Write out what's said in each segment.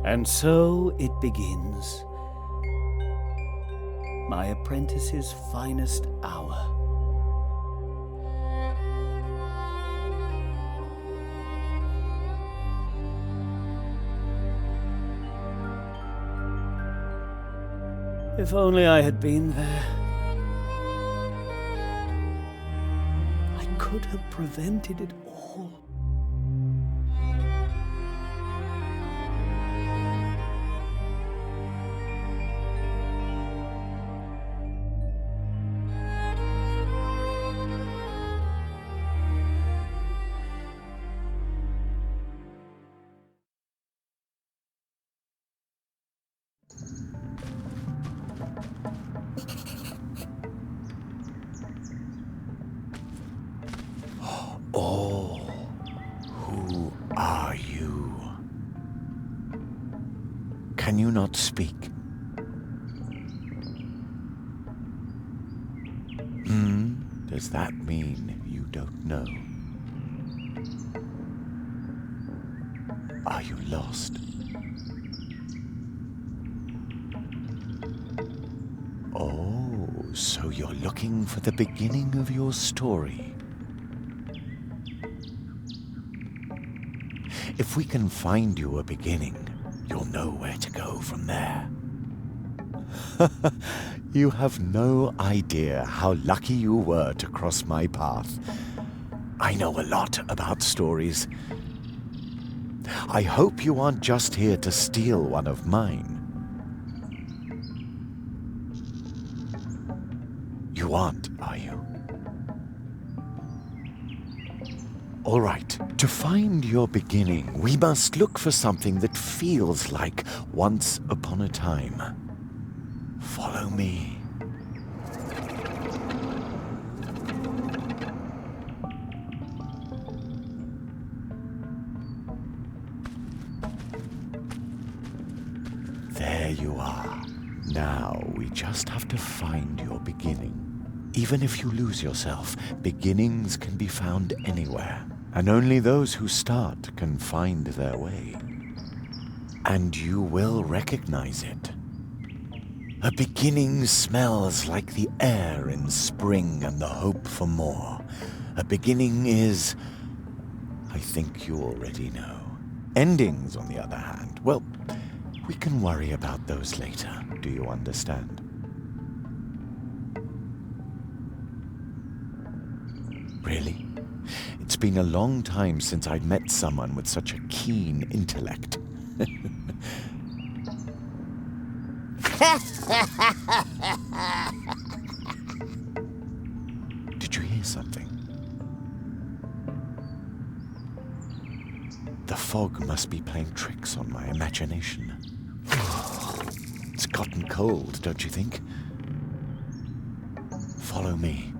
And so it begins. My apprentice's finest hour. If only I had been there. I could have prevented it all. Oh, who are you? Can you not speak? Does that mean you don't know? Are you lost? Oh, so you're looking for the beginning of your story. If we can find you a beginning, you'll know where to go from there. You have no idea how lucky you were to cross my path. I know a lot about stories. I hope you aren't just here to steal one of mine. You aren't, are you? All right, to find your beginning, we must look for something that feels like once upon a time. Follow me. There you are. Now we just have to find your beginning. Even if you lose yourself, beginnings can be found anywhere. And only those who start can find their way. And you will recognize it. A beginning smells like the air in spring and the hope for more. A beginning is, I think you already know. Endings, on the other hand, well, we can worry about those later. Do you understand? Really? It's been a long time since I'd met someone with such a keen intellect. Did you hear something? The fog must be playing tricks on my imagination. It's gotten cold, don't you think? Follow me.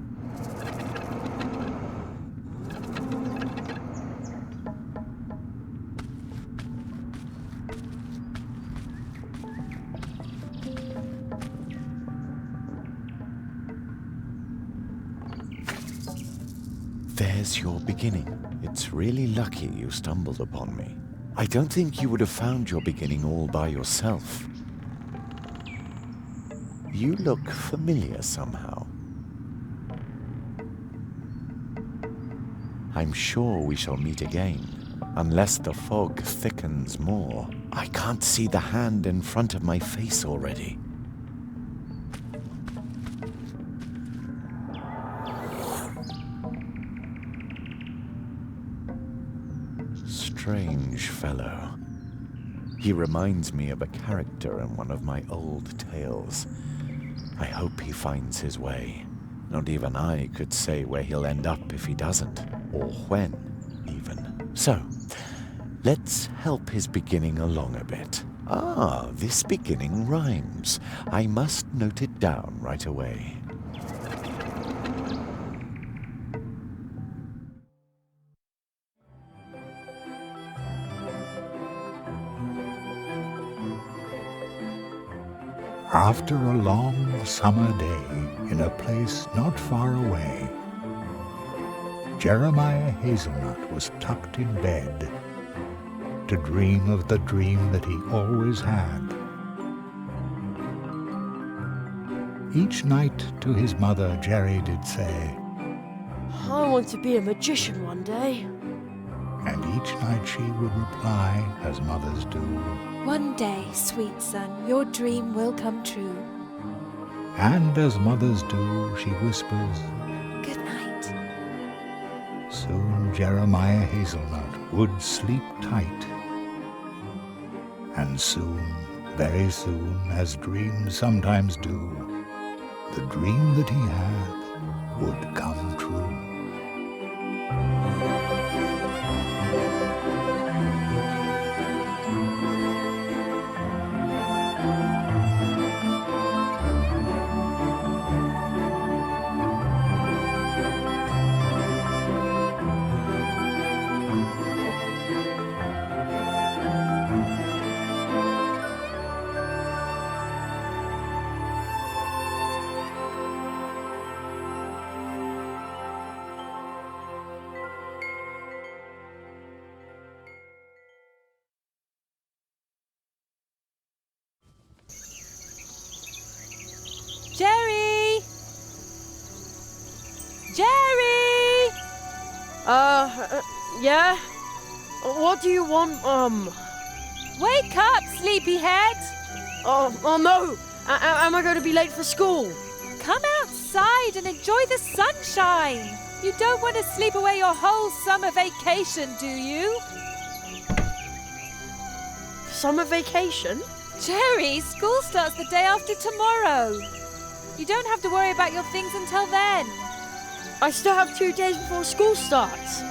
There's your beginning. It's really lucky you stumbled upon me. I don't think you would have found your beginning all by yourself. You look familiar somehow. I'm sure we shall meet again, unless the fog thickens more. I can't see the hand in front of my face already. Strange fellow. He reminds me of a character in one of my old tales. I hope he finds his way. Not even I could say where he'll end up if he doesn't, or when, even. So, let's help his beginning along a bit. Ah, this beginning rhymes. I must note it down right away. After a long summer day in a place not far away, Jeremiah Hazelnut was tucked in bed to dream of the dream that he always had. Each night to his mother Jerry did say, I want to be a magician one day. and each night she would reply, as mothers do, One day, sweet son, your dream will come true. and as mothers do, she whispers, Good night. soon Jeremiah Hazelnut would sleep tight. And soon, very soon, as dreams sometimes do, the dream that he had would come true. Jerry! Jerry! Yeah? What do you want, Wake up, sleepyhead! Oh no! Am I going to be late for school? Come outside and enjoy the sunshine. You don't want to sleep away your whole summer vacation, do you? Summer vacation? Jerry, school starts the day after tomorrow. You don't have to worry about your things until then. I still have 2 days before school starts.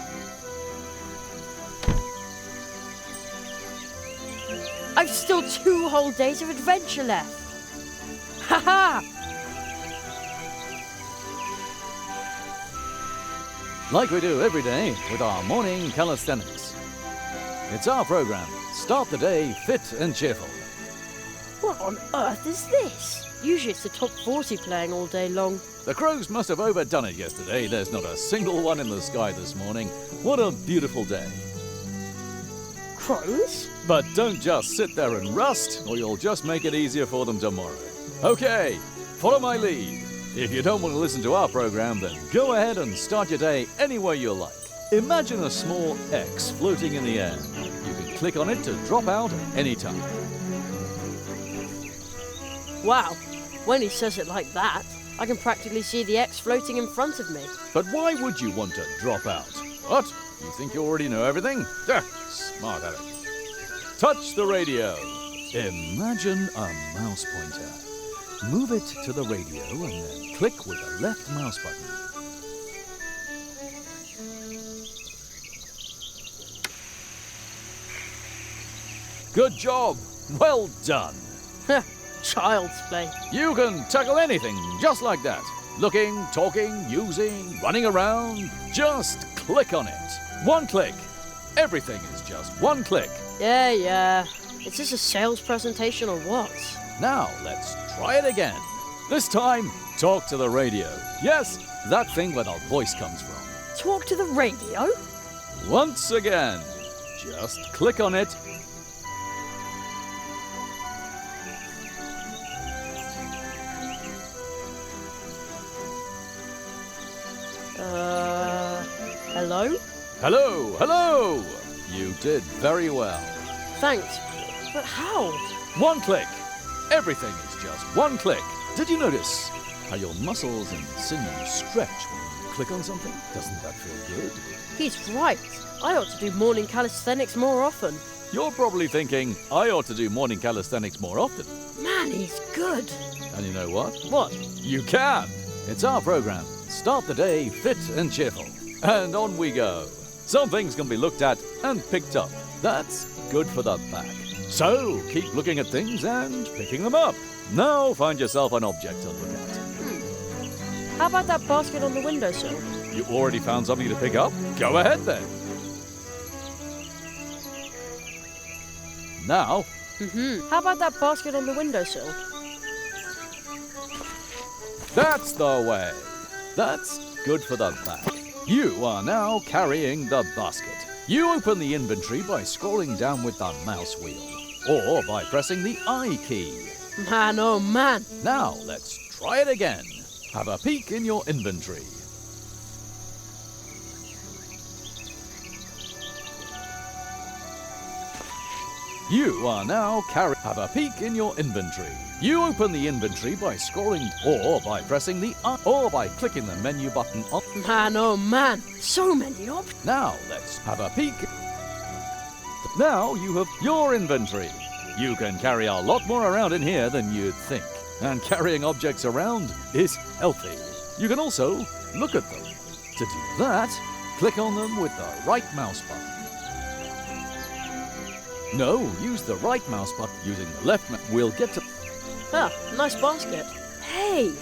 I've still 2 whole days of adventure left. Haha! Like we do every day with our morning calisthenics. It's our program. Start the day fit and cheerful. What on earth is this? Usually it's the top 40 playing all day long. The crows must have overdone it yesterday. There's not a single one in the sky this morning. What a beautiful day. Crows? But don't just sit there and rust, or you'll just make it easier for them tomorrow. Okay, follow my lead. If you don't want to listen to our program, then go ahead and start your day any way you like. Imagine a small X floating in the air. You can click on it to drop out at any time. Wow, when he says it like that, I can practically see the X floating in front of me. But why would you want to drop out? What? You think you already know everything? Smart aleck. Touch the radio. Imagine a mouse pointer. Move it to the radio and then click with the left mouse button. Good job. Well done. Child's play. You can tackle anything just like that. Looking, talking, using, running around. Just click on it. One click. Everything is just one click. Yeah. Is this a sales presentation or what? Now let's try it again. This time, talk to the radio. Yes, that thing where the voice comes from. Talk to the radio? Once again, just click on it. Hello? Hello. You did very well. Thanks. But how? One click. Everything is just one click. Did you notice how your muscles and sinews stretch when you click on something? Doesn't that feel good? He's right. I ought to do morning calisthenics more often. You're probably thinking, I ought to do morning calisthenics more often. Man, he's good. And you know what? What? You can. It's our program. Start the day fit and cheerful. And on we go. Some things can be looked at and picked up. That's good for the back. So keep looking at things and picking them up. Now find yourself an object to look at. How about that basket on the windowsill? You already found something to pick up? Go ahead then. Now, How about that basket on the windowsill? that's the way. That's good for the back. You are now carrying the basket. You open the inventory by scrolling down with the mouse wheel, or by pressing the I key. Man, oh man. Now, let's try it again. Have a peek in your inventory. You are now Have a peek in your inventory. You open the inventory by scrolling, or by pressing the or by clicking the menu button on. Man, oh man. So many options. Now, let's have a peek. Now you have your inventory. You can carry a lot more around in here than you'd think. And carrying objects around is healthy. You can also look at them. To do that, click on them with the right mouse button. No, use the right mouse button. Using the left mouse, we'll get to... Ah, nice basket. Hey,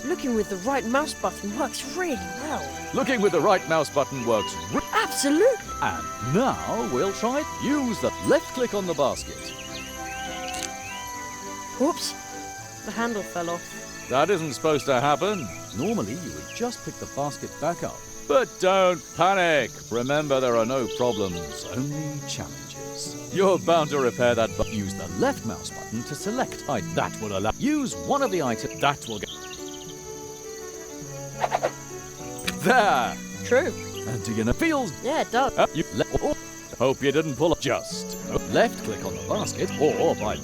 looking with the right mouse button works really well. Looking with the right mouse button works Absolutely. And now we'll try it. Use the left click on the basket. Whoops, the handle fell off. That isn't supposed to happen. Normally, you would just pick the basket back up. But don't panic. Remember, there are no problems, only challenges. You're bound to repair that, but use the left mouse button to select item. That will allow. Use one of the items. That will get. There. True. And do you know feels? Yeah, it does. Hope you didn't pull up. Just left click on the basket or by.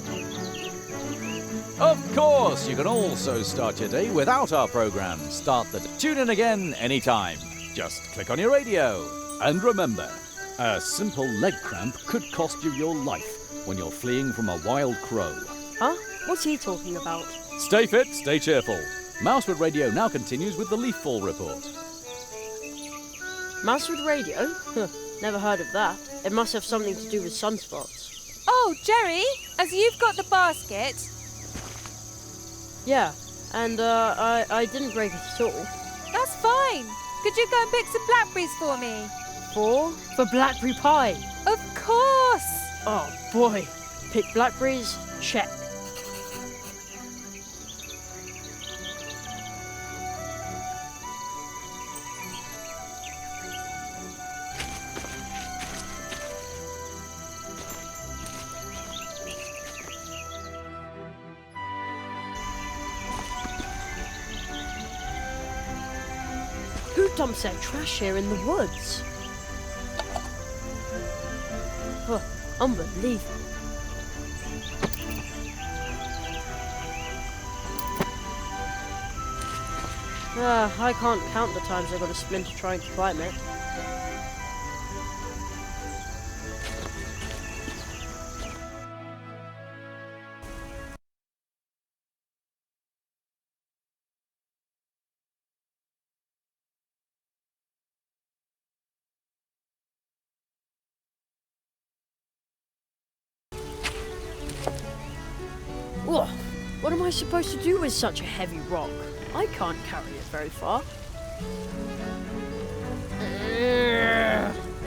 Of course, you can also start your day without our program. Tune in again anytime. Just click on your radio. And remember, a simple leg cramp could cost you your life when you're fleeing from a wild crow. Huh? What's he talking about? Stay fit, stay cheerful. Mousewood Radio now continues with the leaf fall report. Mousewood Radio? Huh, never heard of that. It must have something to do with sunspots. Oh, Jerry, as you've got the basket. Yeah, and I didn't break it at all. That's fine. Could you go and pick some blackberries for me? For blackberry pie. Of course. Oh boy, pick blackberries, check. Who dumps their trash here in the woods? Huh, unbelievable. I can't count the times I got a splinter trying to climb it. Whoa, what am I supposed to do with such a heavy rock? I can't carry it very far.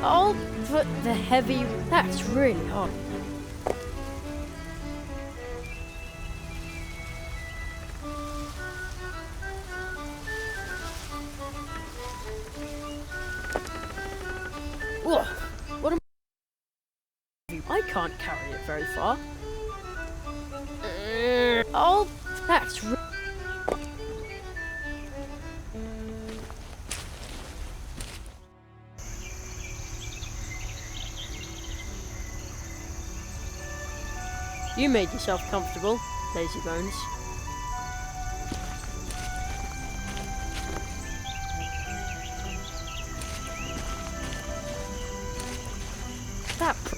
I'll put the heavy... That's really hard. Whoa, what am I can't carry it very far. Oh, that's... You made yourself comfortable, lazy bones.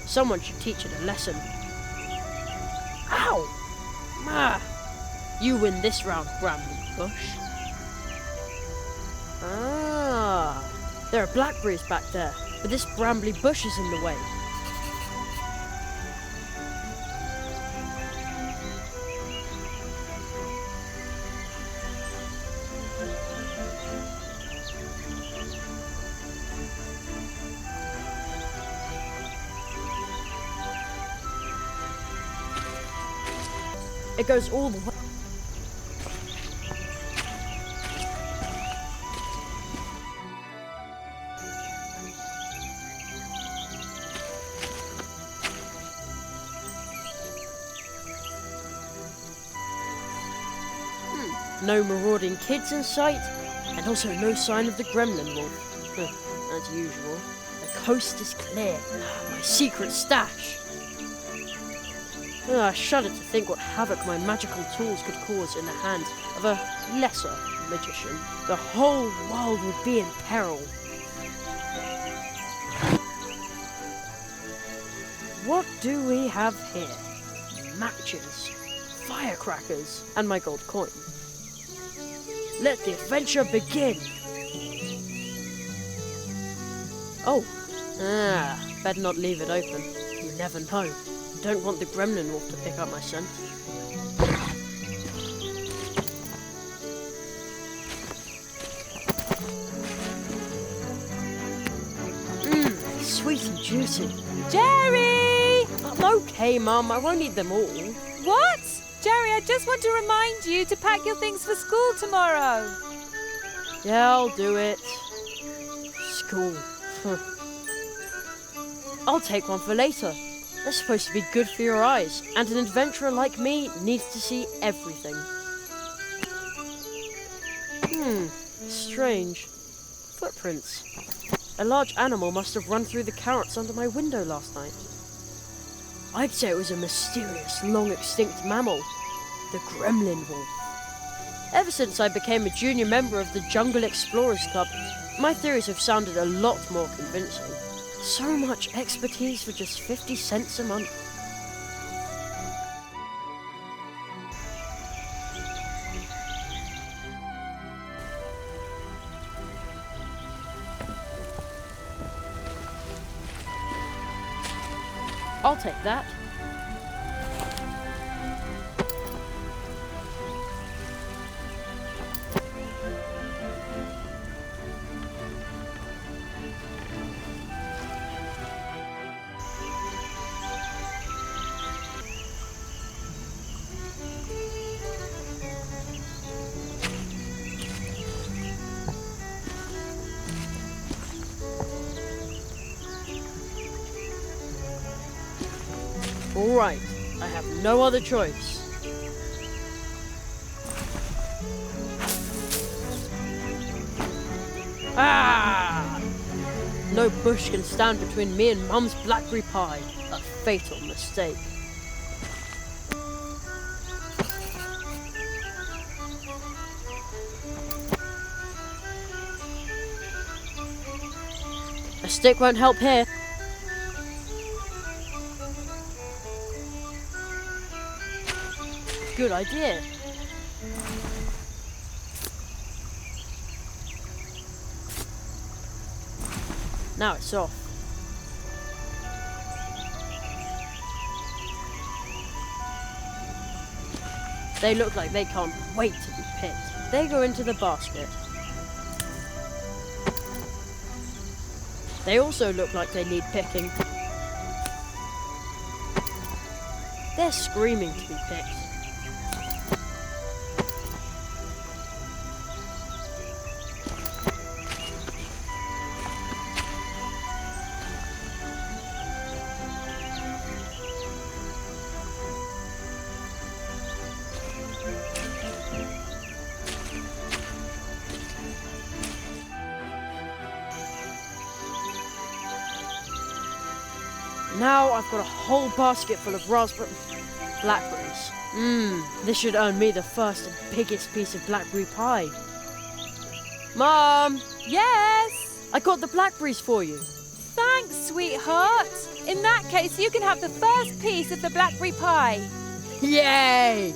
Someone should teach it a lesson. Ow! Ah, you win this round, Brambly Bush. Ah, there are blackberries back there, but this brambly bush is in the way. It goes all the way. No marauding kids in sight, and also no sign of the gremlin wolf. As usual. The coast is clear. My secret stash. I shudder to think what havoc my magical tools could cause in the hands of a lesser magician. The whole world would be in peril. What do we have here? Matches, firecrackers, and my gold coin. Let the adventure begin! Oh, better not leave it open. You never know. Don't want the gremlin wolf to pick up my scent. Sweet and juicy. Jerry! I'm okay, Mum. I won't eat them all. What? Jerry, I just want to remind you to pack your things for school tomorrow. Yeah, I'll do it. School. I'll take one for later. They're supposed to be good for your eyes, and an adventurer like me needs to see everything. Strange. Footprints. A large animal must have run through the carrots under my window last night. I'd say it was a mysterious, long-extinct mammal. The gremlin wolf. Ever since I became a junior member of the Jungle Explorers Club, my theories have sounded a lot more convincing. So much expertise for just 50 cents a month. I'll take that. All right, I have no other choice. Ah! No bush can stand between me and Mum's blackberry pie. A fatal mistake. A stick won't help here. Good idea. Now it's off. They look like they can't wait to be picked. They go into the basket. They also look like they need picking. They're screaming to be picked. Now I've got a whole basket full of blackberries. This should earn me the first and biggest piece of blackberry pie. Mom! Yes? I got the blackberries for you. Thanks, sweetheart. In that case, you can have the first piece of the blackberry pie. Yay!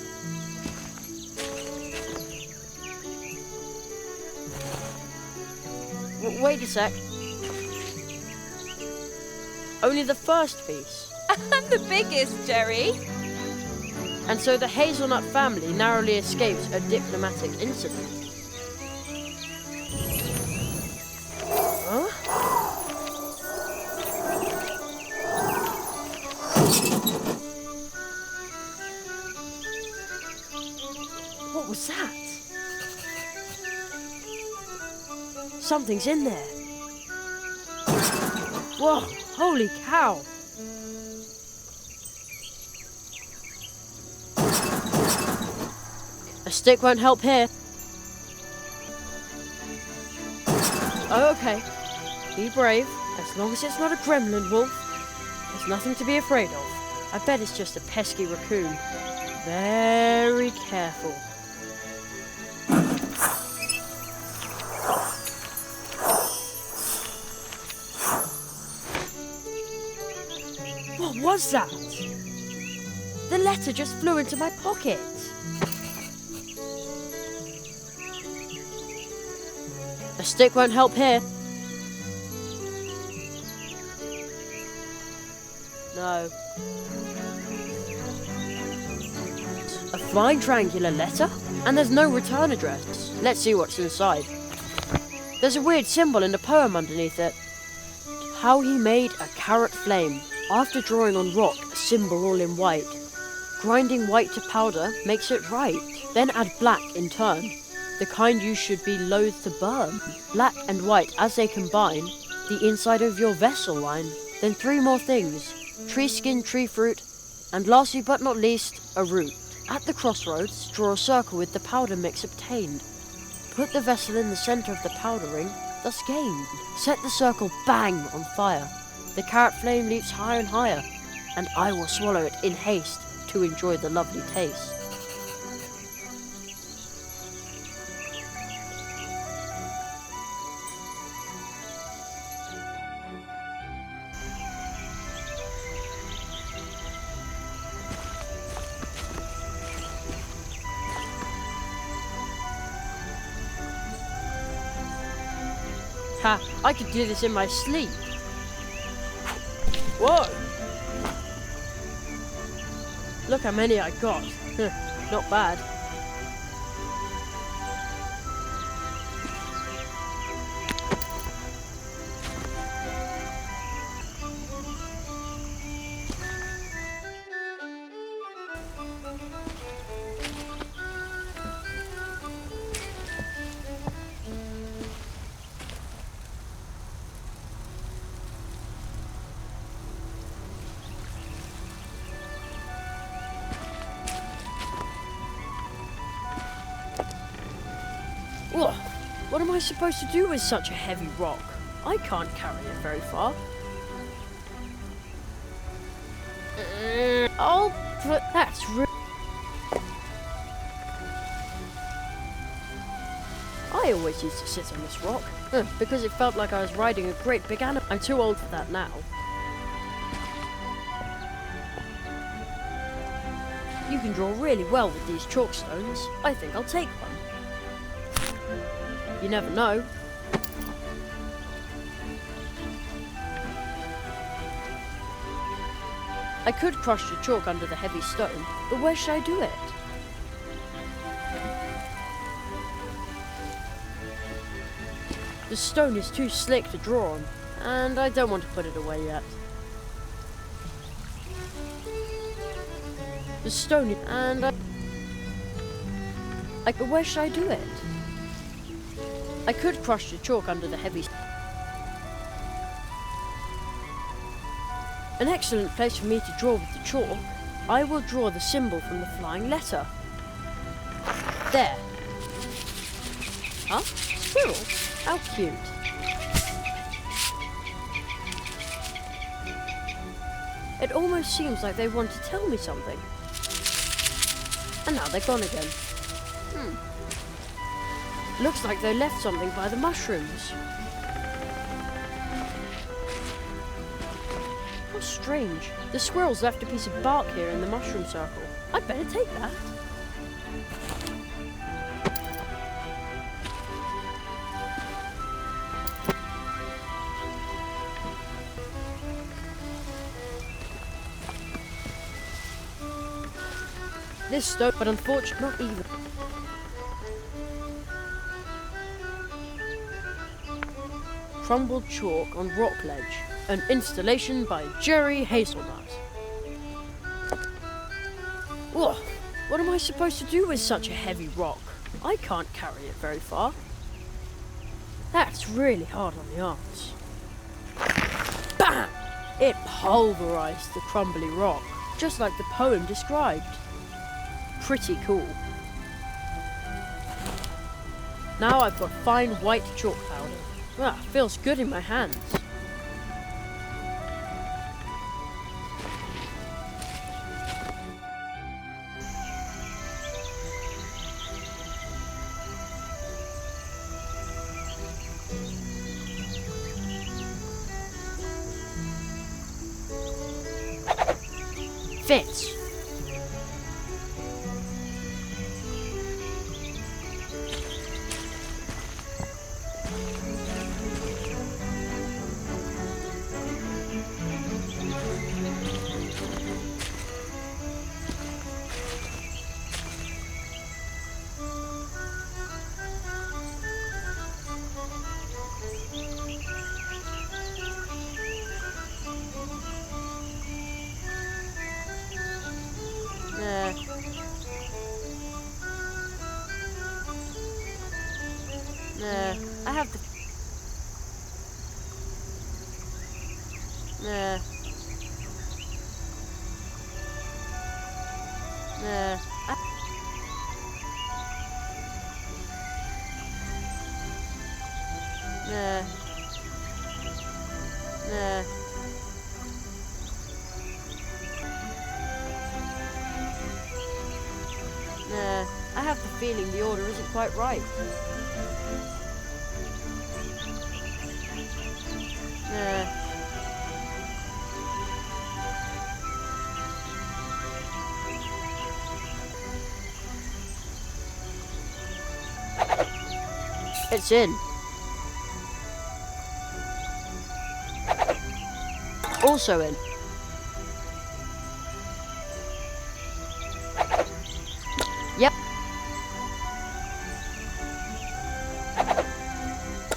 Wait a sec. Only the first piece. And the biggest, Jerry. And so the hazelnut family narrowly escaped a diplomatic incident. Huh? What was that? Something's in there. Whoa, holy cow. A stick won't help here. Okay. Be brave. As long as it's not a gremlin wolf, there's nothing to be afraid of. I bet it's just a pesky raccoon. Very careful. What was that? The letter just flew into my pocket. A stick won't help here. No. A flying triangular letter? And there's no return address. Let's see what's inside. There's a weird symbol in the poem underneath it. How he made a carrot flame. After drawing on rock a symbol all in white. Grinding white to powder makes it right. Then add black in turn. The kind you should be loath to burn. Black and white as they combine, the inside of your vessel line. Then 3 more things. Tree skin, tree fruit, and lastly but not least, a root. At the crossroads, draw a circle with the powder mix obtained. Put the vessel in the center of the powder ring, thus gained. Set the circle bang on fire. The carrot flame leaps higher and higher, and I will swallow it in haste to enjoy the lovely taste. Ha! I could do this in my sleep. Whoa! Look how many I got. Not bad. Ugh, what am I supposed to do with such a heavy rock? I can't carry it very far. I'll put that's I always used to sit on this rock, because it felt like I was riding a great big animal. I'm too old for that now. You can draw really well with these chalk stones. I think I'll take one. You never know. I could crush the chalk under the heavy stone, but where should I do it? The stone is too slick to draw on, and I don't want to put it away yet. The stone and but where should I do it? I could crush the chalk under the heavy... An excellent place for me to draw with the chalk. I will draw the symbol from the flying letter. There. Huh? Squirrel? How cute. It almost seems like they want to tell me something. And now they're gone again. Looks like they left something by the mushrooms. How strange. The squirrels left a piece of bark here in the mushroom circle. I'd better take that. This stone, but unfortunately not even. Crumbled chalk on rock ledge. An installation by Jerry Hazelnut. Ugh, what am I supposed to do with such a heavy rock? I can't carry it very far. That's really hard on the arms. Bam! It pulverized the crumbly rock, just like the poem described. Pretty cool. Now I've got fine white chalk powder. Well, feels good in my hands. Fits. Nah, I have the... Nah. Nah. Nah. Nah. Nah. I have the feeling the order isn't quite right. Nah. It's in. Also in. Yep.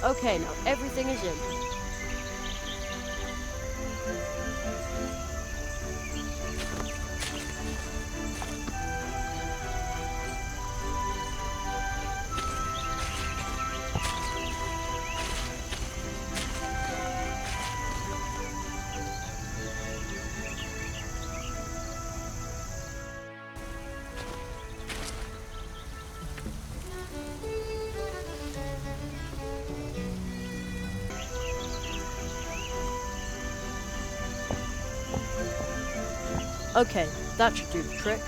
Okay, now everything is in. Okay, that should do the trick.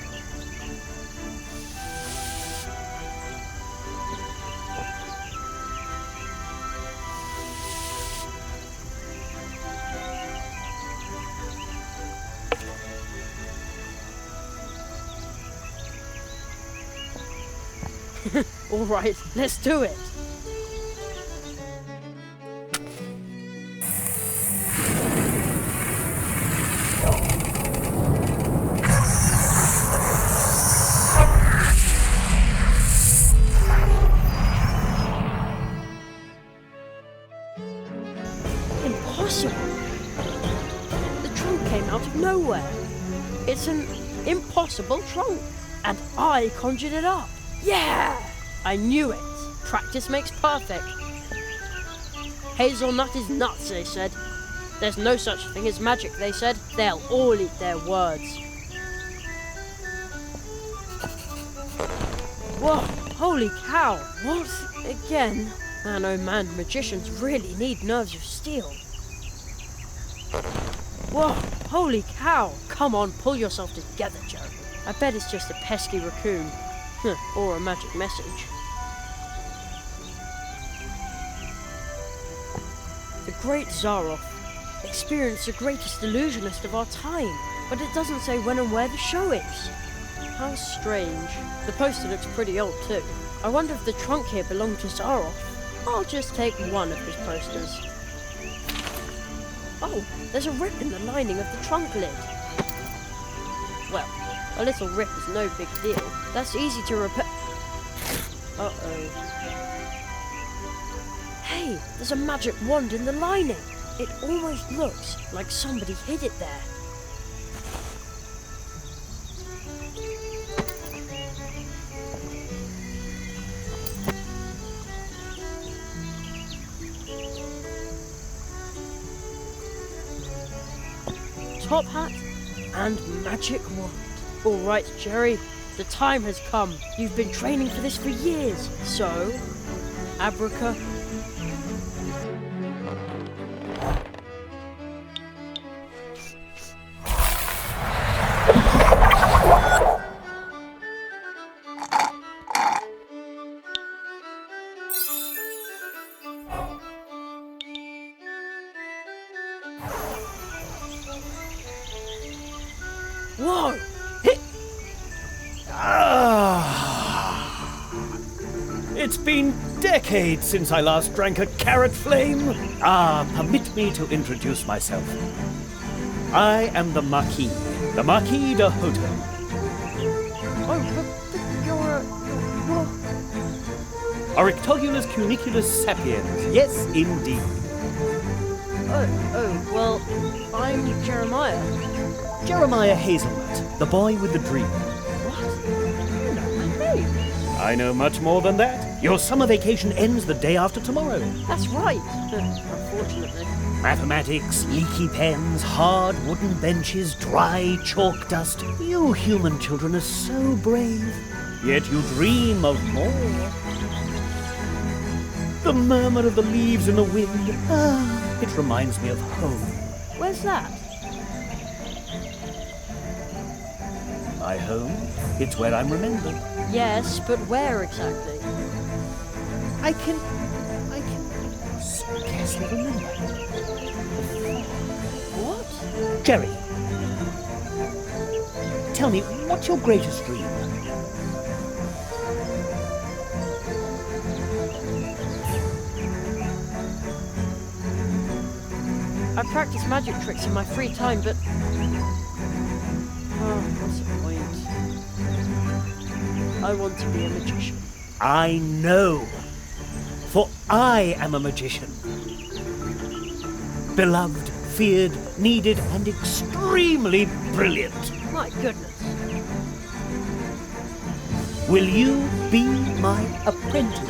Alright, let's do it! Impossible! The trunk came out of nowhere. It's an impossible trunk. And I conjured it up. Yeah! I knew it. Practice makes perfect. Hazelnut is nuts, they said. There's no such thing as magic, they said. They'll all eat their words. Whoa, holy cow. What? Again? Man, oh man, magicians really need nerves of steel. Whoa, holy cow. Come on, pull yourself together, Joe. I bet it's just a pesky raccoon. Or a magic message. The great Zaroff experienced the greatest illusionist of our time, but it doesn't say when and where the show is. How strange. The poster looks pretty old too. I wonder if the trunk here belonged to Zaroff. I'll just take one of his posters. Oh, there's a rip in the lining of the trunk lid. Well, a little rip is no big deal. That's easy to repair. Uh-oh. Hey, there's a magic wand in the lining. It almost looks like somebody hid it there. Top hat and magic wand. All right, Jerry, the time has come. You've been training for this for years, so abraca. Whoa! It's been decades since I last drank a carrot flame. Permit me to introduce myself. I am the Marquis de Hotel. Oh, but you're Orictogulus cuniculus sapiens. Yes, indeed. well, I'm Jeremiah. Jeremiah Hazelnut, the boy with the dream. What? You know my name. I know much more than that. Your summer vacation ends the day after tomorrow. That's right. Unfortunately. Mathematics, leaky pens, hard wooden benches, dry chalk dust. You human children are so brave, yet you dream of more. The murmur of the leaves in the wind. It reminds me of home. Where's that? My home? It's where I'm remembered. Yes, but where exactly? I can scarcely remember. What? Jerry, tell me, what's your greatest dream? I practice magic tricks in my free time, but... Oh, what's the point? I want to be a magician. I know, for I am a magician. Beloved, feared, needed, and extremely brilliant. My goodness. Will you be my apprentice?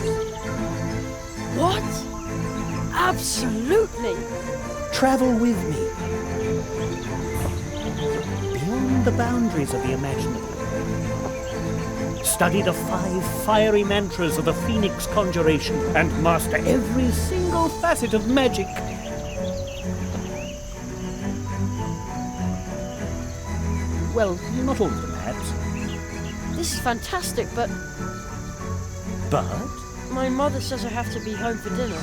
What? Absolutely. Travel with me. Beyond the boundaries of the imaginable. Study the 5 fiery mantras of the Phoenix Conjuration and master every single facet of magic. Well, not all of them, perhaps. This is fantastic, but But, my mother says I have to be home for dinner.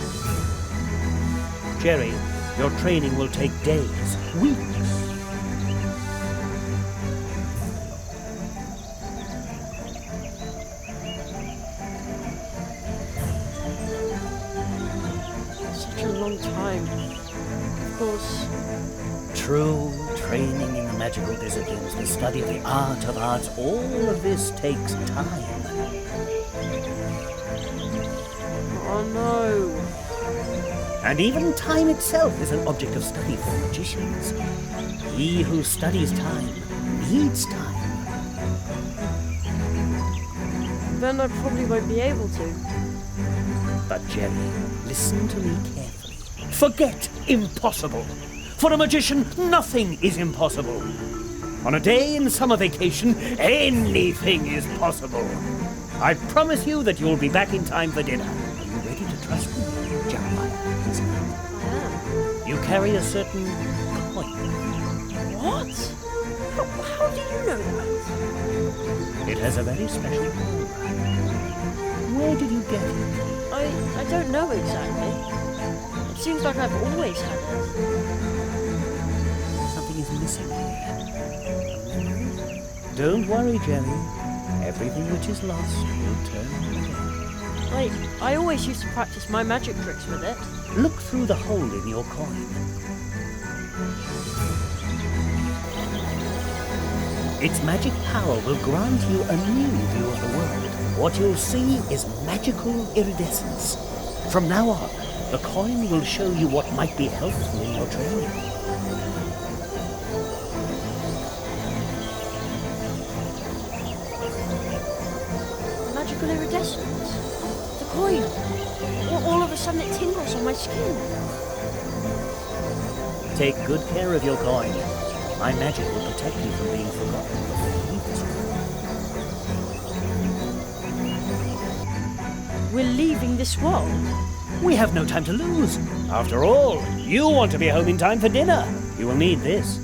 Jerry, your training will take days, weeks. Such a long time. Of course. True, training in the magical disciplines, the study of the art of arts, all of this takes time. Oh no. And even time itself is an object of study for magicians. He who studies time needs time. Then I probably won't be able to. But Jerry, listen to me carefully. Forget impossible. For a magician, nothing is impossible. On a day in summer vacation, anything is possible. I promise you that you'll be back in time for dinner. Are you ready to trust me, Jeremiah? I am. You carry a certain coin. What? How do you know that? It has a very special aura. Where did you get it? I don't know exactly. It seems like I've always had it. Something is missing here. Don't worry, Jerry. Everything which is lost will turn again. I always used to practice my magic tricks with it. Look through the hole in your coin. Its magic power will grant you a new view of the world. What you'll see is magical iridescence. From now on, the coin will show you what might be helpful in your training. Magical iridescence. The coin. All of a sudden it tingles on my skin. Take good care of your coin. My magic will protect you from being forgotten before you leave this world. We're leaving this world. We have no time to lose. After all, you want to be home in time for dinner. You will need this.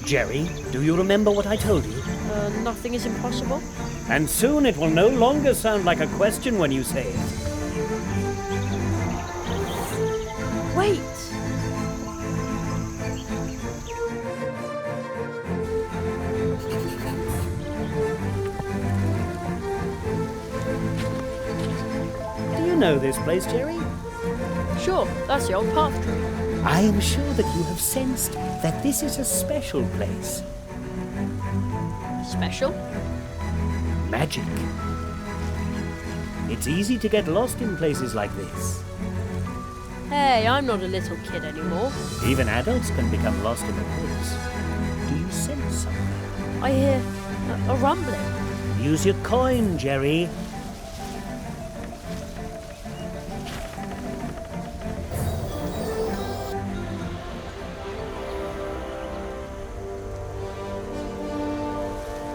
Jerry, do you remember what I told you? Nothing is impossible. And soon it will no longer sound like a question when you say it. Wait! Do you know this place, Jerry? Sure, that's the old path tree. I am sure that you have sensed that this is a special place. Special? Magic. It's easy to get lost in places like this. Hey, I'm not a little kid anymore. Even adults can become lost in the woods. Do you sense something? I hear a rumbling. Use your coin, Jerry.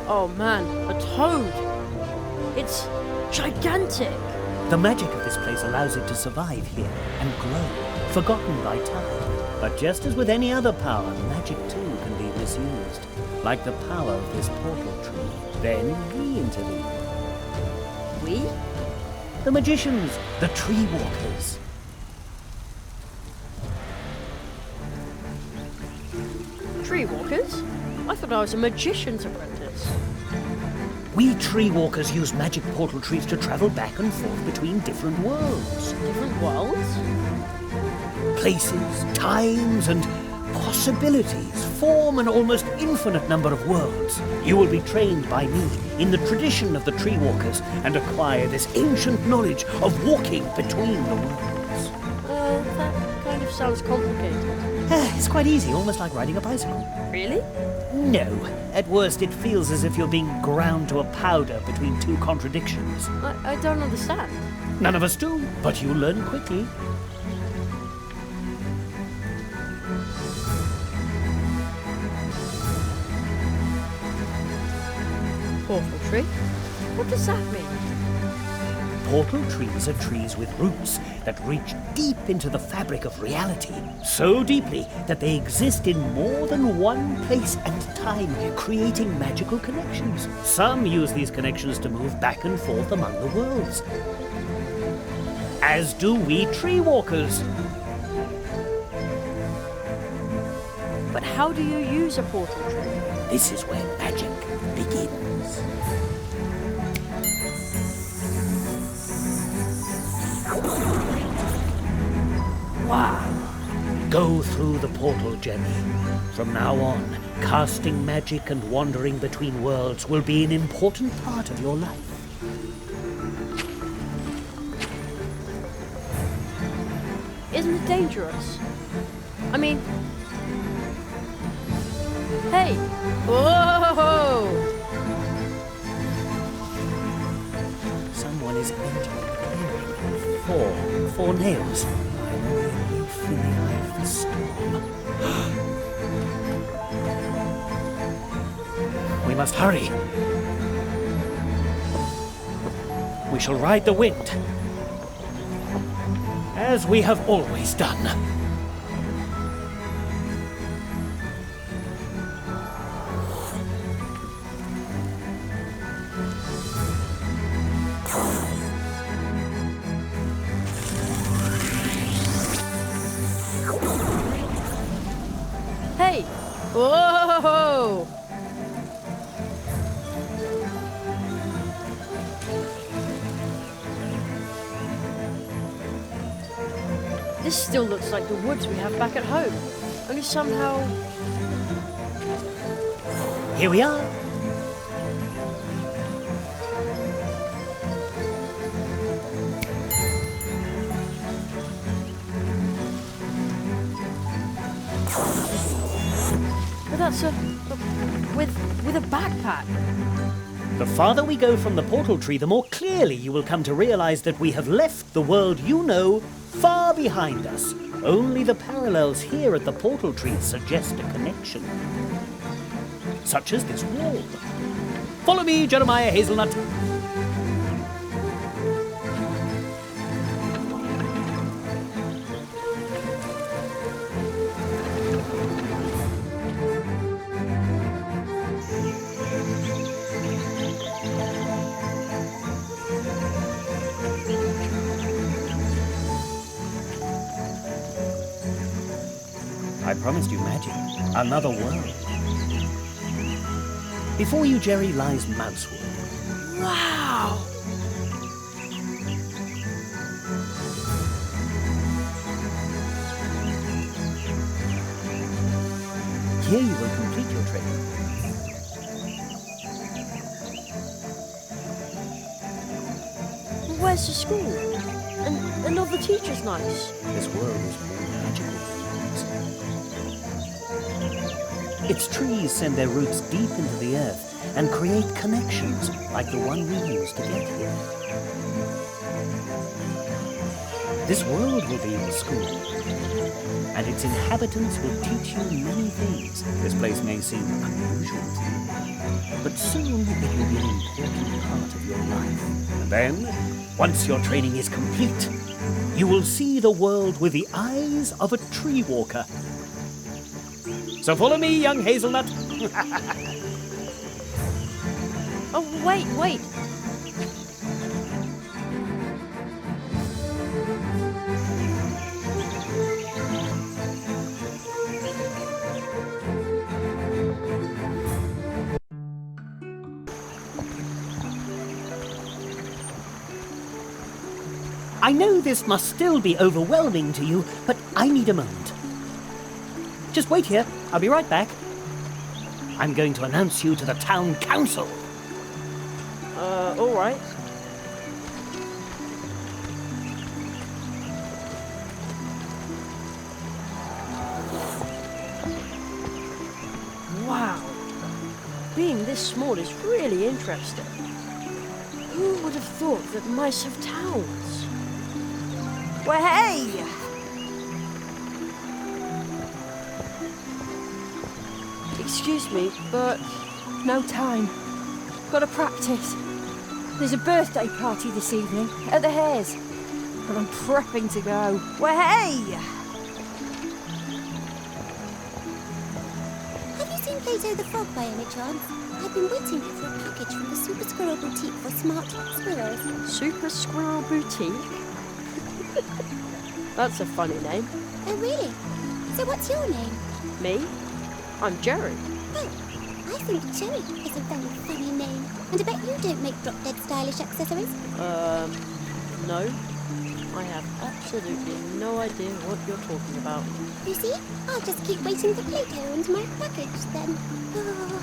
Oh man, a toad! It's gigantic! The magic of this place allows it to survive here and grow, forgotten by time. But just as with any other power, magic too can be misused, like the power of this portal tree. Then we intervene. We? The magicians, the tree walkers. Tree walkers? I thought I was a magician's apprentice. We tree walkers use magic portal trees to travel back and forth between different worlds. Different worlds? Places, times, and possibilities form an almost infinite number of worlds. You will be trained by me in the tradition of the tree walkers and acquire this ancient knowledge of walking between the worlds. That kind of sounds complicated. It's quite easy, almost like riding a bicycle. Really? No. At worst, it feels as if you're being ground to a powder between two contradictions. I don't understand. None of us do, but you'll learn quickly. Portal tree? What does that mean? Portal trees are trees with roots that reach deep into the fabric of reality. So deeply that they exist in more than one place and time, creating magical connections. Some use these connections to move back and forth among the worlds. As do we tree walkers. But how do you use a portal tree? This is where magic begins. Wow! Go through the portal, Jenny. From now on, casting magic and wandering between worlds will be an important part of your life. Isn't it dangerous? I mean... Hey! Whoa! Someone is entering the clearing. Four nails. I'm relief in the eye of the storm. We must hurry. We shall ride the wind, as we have always done. Hey! Whoa! This still looks like the woods we have back at home. Only somehow... Here we are. But that's with a backpack. The farther we go from the portal tree, the more clearly you will come to realize that we have left the world you know far behind us. Only the parallels here at the portal tree suggest a connection. Such as this wall. Follow me, Jeremiah Hazelnut. I promised you magic. Another world. Before you, Jerry, lies Mousewood. Wow! Here you will complete your training. Where's the school? And all the teachers nice. This world is more magical than yours. Its trees send their roots deep into the earth and create connections like the one we used to get here. This world will be your school, and its inhabitants will teach you many things. This place may seem unusual to you, but soon it will be an important part of your life. And then, once your training is complete, you will see the world with the eyes of a tree walker. So follow me, young hazelnut. Oh, wait. I know this must still be overwhelming to you, but I need a moment. Just wait here. I'll be right back. I'm going to announce you to the town council. All right. Wow. Being this small is really interesting. Who would have thought that mice have towns? Well, hey! Excuse me, but No time. Gotta practice. There's a birthday party this evening at the Hares, and I'm prepping to go. well, hey! Have you seen Plato the Frog by any chance? I've been waiting here for a package from the Super Squirrel Boutique for smart squirrels. Super Squirrel Boutique? That's a funny name. Oh, really? So what's your name? Me? I'm Jerry. Oh, I think Jerry is a very funny name. And I bet you don't make drop-dead stylish accessories. No. I have absolutely no idea what you're talking about. You see? I'll just keep waiting for Plato and my package then. Oh,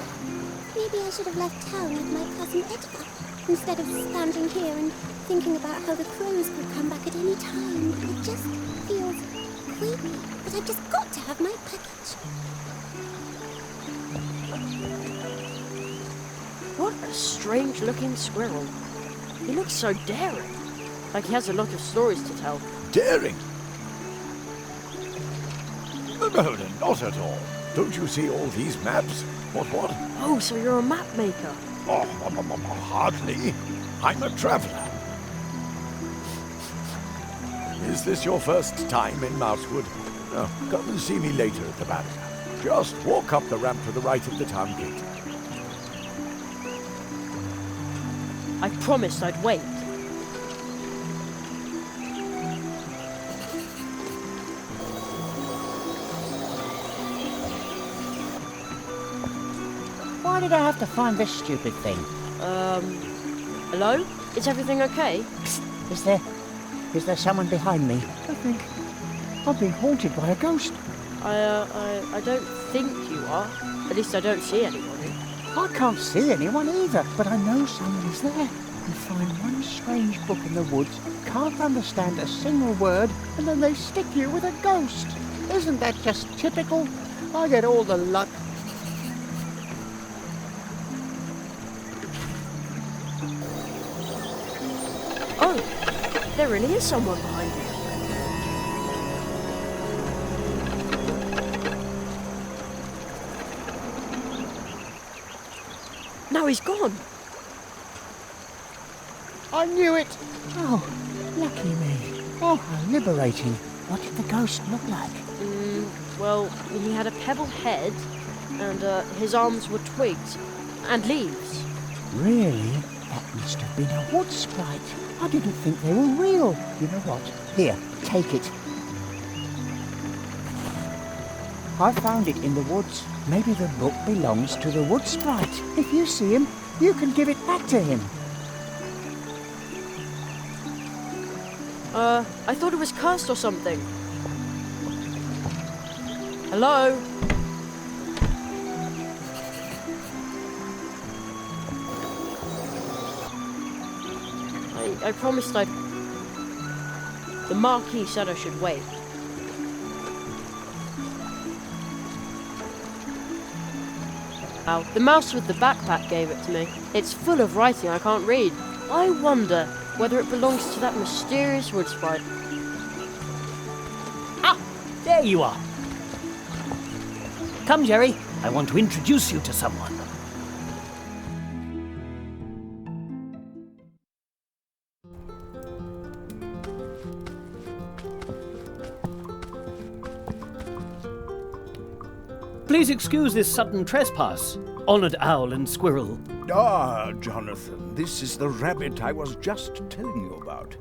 maybe I should have left town with my cousin Edgar, instead of standing here and thinking about how the crows could come back at any time. It just feels creepy, but I've just got to have my package. What a strange-looking squirrel. He looks so daring. Like he has a lot of stories to tell. Daring? No, not at all. Don't you see all these maps? What? Oh, so you're a map maker. Oh, hardly. I'm a traveller. Is this your first time in Mousewood? Oh, come and see me later at the barrier. Just walk up the ramp to the right of the town gate. I promised I'd wait. Why did I have to find this stupid thing? Hello? Is everything okay? Is there someone behind me? I think I'm being haunted by a ghost. I don't think you are. At least I don't see anybody. I can't see anyone either, but I know someone is there. You find one strange book in the woods, can't understand a single word, and then they stick you with a ghost. Isn't that just typical? I get all the luck. Oh, there really is someone behind you. Now he's gone. I knew it. Oh, lucky me. Oh, how liberating. What did the ghost look like? Well, he had a pebble head, and his arms were twigs and leaves. Really? That must have been a wood sprite. I didn't think they were real. You know what? Here, take it. I found it in the woods. Maybe the book belongs to the wood sprite. If you see him, you can give it back to him. I thought it was cursed or something. Hello? I promised I'd... The Marquis said I should wait. The mouse with the backpack gave it to me. It's full of writing I can't read. I wonder whether it belongs to that mysterious wood sprite. Ah, there you are. Come, Jerry. I want to introduce you to someone. Please excuse this sudden trespass, honoured owl and squirrel. Ah, Jonathan, this is the rabbit I was just telling you about.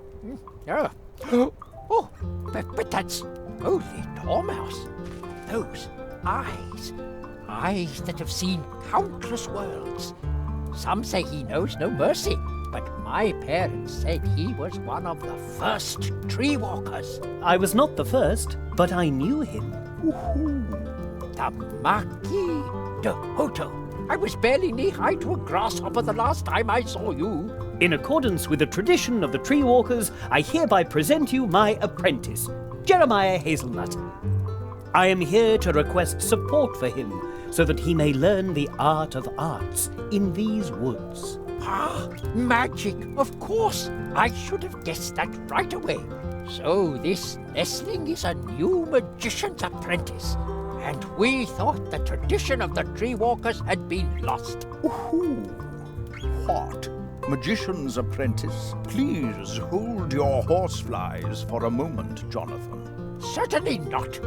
Oh, but that's only Dormouse. Those eyes. Eyes that have seen countless worlds. Some say he knows no mercy, but my parents said he was one of the first tree walkers. I was not the first, but I knew him. The Marquis de Hoto. I was barely knee-high to a grasshopper the last time I saw you. In accordance with the tradition of the tree walkers, I hereby present you my apprentice, Jeremiah Hazelnut. I am here to request support for him, so that he may learn the art of arts in these woods. Ah, magic, of course. I should have guessed that right away. So this nestling is a new magician's apprentice. And we thought the tradition of the tree walkers had been lost. What? Magician's apprentice? Please hold your horseflies for a moment, Jonathan. Certainly not.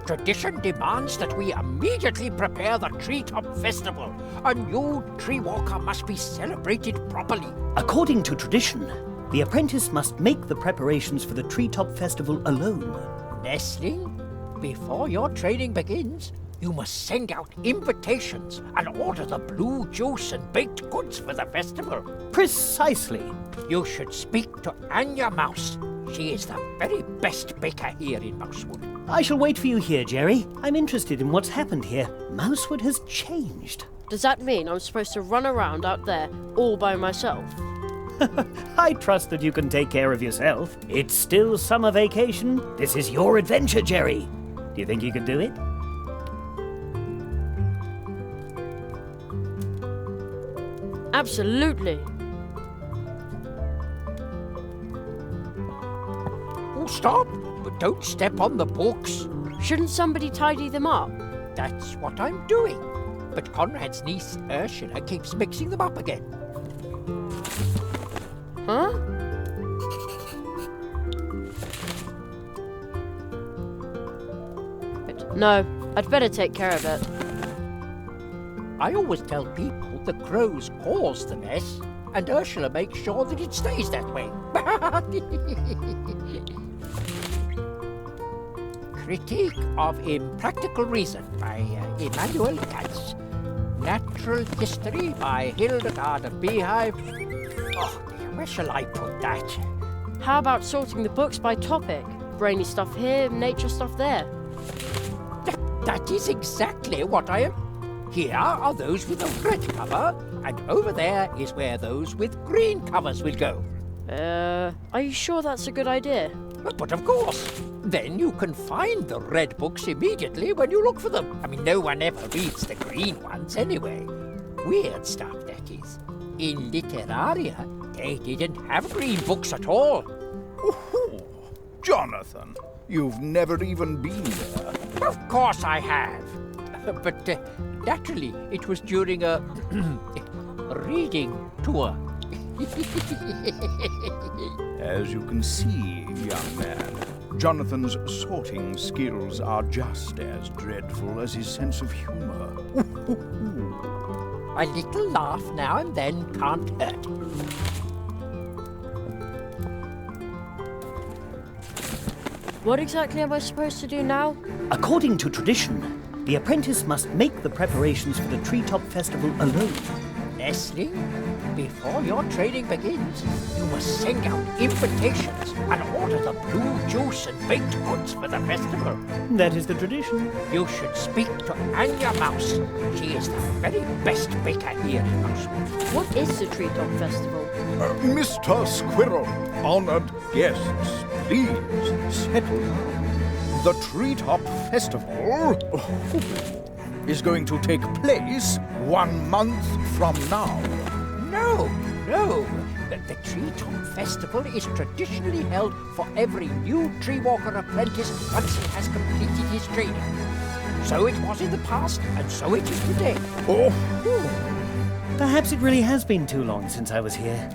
Tradition demands that we immediately prepare the Treetop Festival. A new tree walker must be celebrated properly. According to tradition, the apprentice must make the preparations for the Treetop Festival alone. Nestling, before your training begins, you must send out invitations and order the blue juice and baked goods for the festival. Precisely. You should speak to Anya Mouse. She is the very best baker here in Mousewood. I shall wait for you here, Jerry. I'm interested in what's happened here. Mousewood has changed. Does that mean I'm supposed to run around out there all by myself? I trust that you can take care of yourself. It's still summer vacation. This is your adventure, Jerry. Do you think you can do it? Absolutely. Oh, stop! But don't step on the books. Shouldn't somebody tidy them up? That's what I'm doing. But Conrad's niece, Ursula, keeps mixing them up again. Huh? No, I'd better take care of it. I always tell people the crows cause the mess, and Ursula makes sure that it stays that way. Critique of Impractical Reason by Immanuel Katz. Natural History by Hildegard of Beehive. Oh, where shall I put that? How about sorting the books by topic? Brainy stuff here, nature stuff there. That is exactly what I am. Here are those with a red cover, and over there is where those with green covers will go. Are you sure that's a good idea? But of course. Then you can find the red books immediately when you look for them. I mean, no one ever reads the green ones anyway. Weird stuff, that is. In Literaria, they didn't have green books at all. Ooh, Jonathan, you've never even been there. Of course I have. But naturally, it was during a reading tour. As you can see, young man, Jonathan's sorting skills are just as dreadful as his sense of humor. A little laugh now and then can't hurt. What exactly am I supposed to do now? According to tradition, The apprentice must make the preparations for the Treetop Festival alone. Nestle, before your training begins, you must send out invitations and order the blue juice and baked goods for the festival. That is the tradition. You should speak to Anya Mouse. She is the very best baker here in Mousewood. What is the Treetop Festival? Mr. Squirrel, honored guests, please settle down. The Treetop Festival is going to take place 1 month from now. No. The Treetop Festival is traditionally held for every new tree walker apprentice once he has completed his training. So it was in the past, and so it is today. Perhaps it really has been too long since I was here.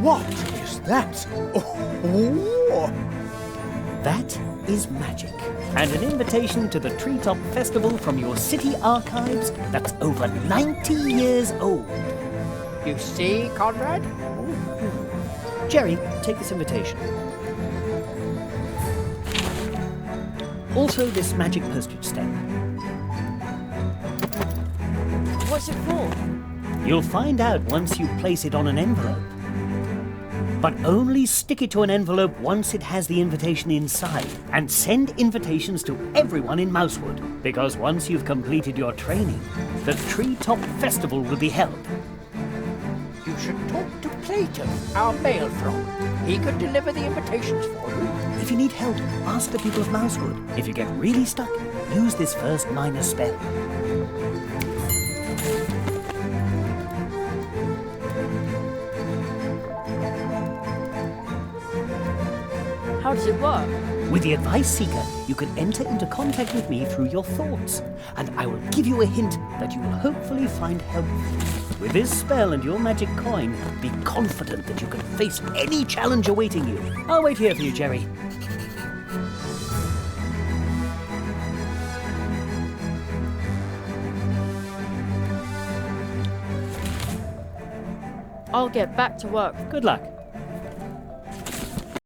What is that? Oh. That is magic. And an invitation to the Treetop Festival from your city archives that's over 90 years old. You see, Conrad? Jerry, take this invitation. Also this magic postage stamp. What's it for? You'll find out once you place it on an envelope. But only stick it to an envelope once it has the invitation inside, and send invitations to everyone in Mousewood, because once you've completed your training, the Treetop Festival will be held. You should talk to Plato, our mail frog. He could deliver the invitations for you. If you need help, ask the people of Mousewood. If you get really stuck, use this first minor spell. How does it work? With the Advice Seeker, you can enter into contact with me through your thoughts, and I will give you a hint that you will hopefully find helpful. With this spell and your magic coin, be confident that you can face any challenge awaiting you. I'll wait here for you, Jerry. I'll get back to work. Good luck.